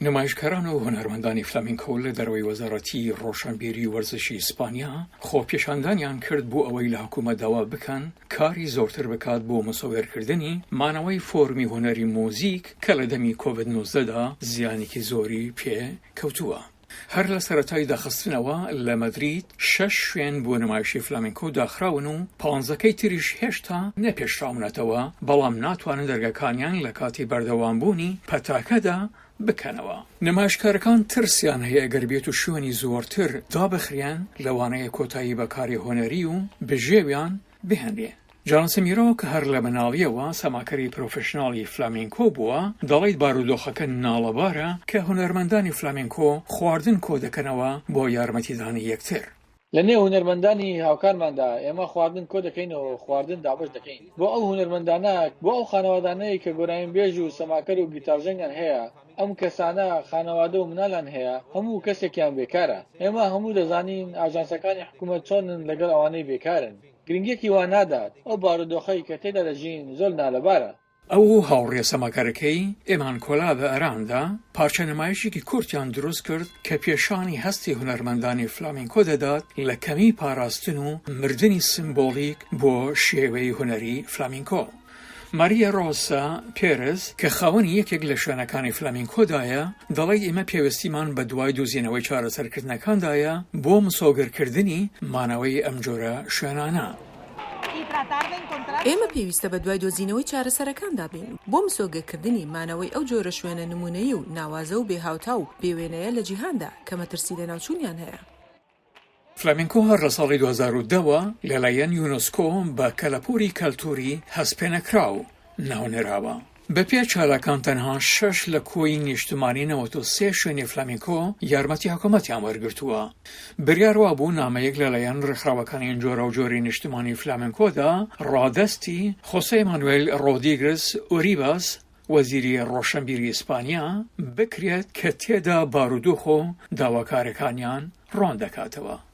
نمایشکاران و هونەرمەندانی فلامینکۆ لە دەرەوەی وەزارەتی ڕۆشنبیری و وەرزشی ئیسپانیا خۆپیشاندانیان کرد بۆ ئەوەی لە حکومەت داوا بکەن کاری زۆرتر بکات بۆ مصەوێرکردنی مانەوەی فۆرمی هونەری مۆزیک کە لە دەمی کۆڤید-19دا زیانێکی زۆری پێ کەوتووە. هەر لە سەرەتای داخستنەوە لە مەدرید 6 شوێن بۆ نمایشی فلامینکۆ داخراون و 15کەی تریش هێشتا نەپێشراونەتەوە، بەڵام ناتوانن دەرگاکانیان لە کاتی بەردەوامبوونی پەتاکەدا بکەنەوە. نمایشکارەکان ترسیان هەیە ئەگەر بێت و شوێنی زۆرتر دابخریان لەوانەیە کۆتایی بەکاری هۆنەری و بژێویان بهێنرێ. جان سمیرۆ کە هەر لە مناڵیەوە سەماکەری پرۆفشناڵی فلامینکۆ بووە، دەڵێت بارودۆخەکە ناڵەبارە کە هونەرمەندانی فلامینکۆ خواردن کۆ دەکەنەوە بۆ یارمەتیدانی یەکتر. لە نێو هونەرمەندانی هاوکارماندا ئێمە خواردن کۆ دەکەینەوە، خواردن دابش دەکەین بۆ ئەو هونەرمەندانە، بۆ ئەو خانەوادانەی کە گۆرانینبێژ و سەماکەر و گیتارژەنگیان هەیە. ئەم کەسانە خانەوادە و مناڵیان هەیە، هەموو کەسێکیان بێکارە. ئێمە هەموو دەزانین ئاژانسەکانی حکوومەت چۆنن لەگەڵ ئەوانەی بێکارن. گرنگێکی وا نادات ئەو بارودۆخەی کە تێدا دەژین زۆر نالەبارە. ئەو هاوڕێ سەماکەرەکەی ئێمان کۆلا بە ئەراندا پارچە نمایشێکی کورتیان دروست کرد کە پێشانی هەستی هونەرمەندانی فلامینکۆ دەدات لە کەمی پاراستن و مردنی سمبۆلیک بۆ شێوەی هونەری فلامینکۆ. ماریا ڕۆسا پێرز کە خاوەنی یەکێک لە شوێنەکانی فلامینکۆدایە، دەڵێت ئێمە پێویستیمان بە دوای دۆزینەوەی چارەسەرکردنەکاندایە بۆ مسۆگرکردنی مانەوەی ئەم جۆرە شوێنانە. ئێمە پێویستە بە دوای دۆزینەوەی چارەسەرەکاندا بین بۆ مسۆگەکردنی مانەوەی ئەو جۆرە شوێنە نمونەیی و ناوازە و بێهاوتا و بێوێنەیە لە جیهاندا کە مەترسی لە ناوچوونیان هەیە. فلامینکۆ هەر لە ساڵی 2010ەوە لەلایەن یونسکۆ بە کەلەپوری کەلتوری هەسپێنەکراو ناونێراوە. بەپێ چالاکان تەنها 6 لە کۆی نیشتمانی 93 شوێنی فلامینکۆ یارمەتی حکوومەتیان وەرگرتووە. بڕیاروا بوو نامەیەک لەلایەن ڕێکخراوەکانی جۆرە و جۆری نیشتمانی فلامینکۆدا ڕادەستی خۆسێ مانوێل ڕۆدیگرس ئوریباس وەزیری ڕۆشنبیری ئیسپانیا بکرێت کە تێدا بارودۆخ و داواکارەکانیان ڕوان دەکاتەوە.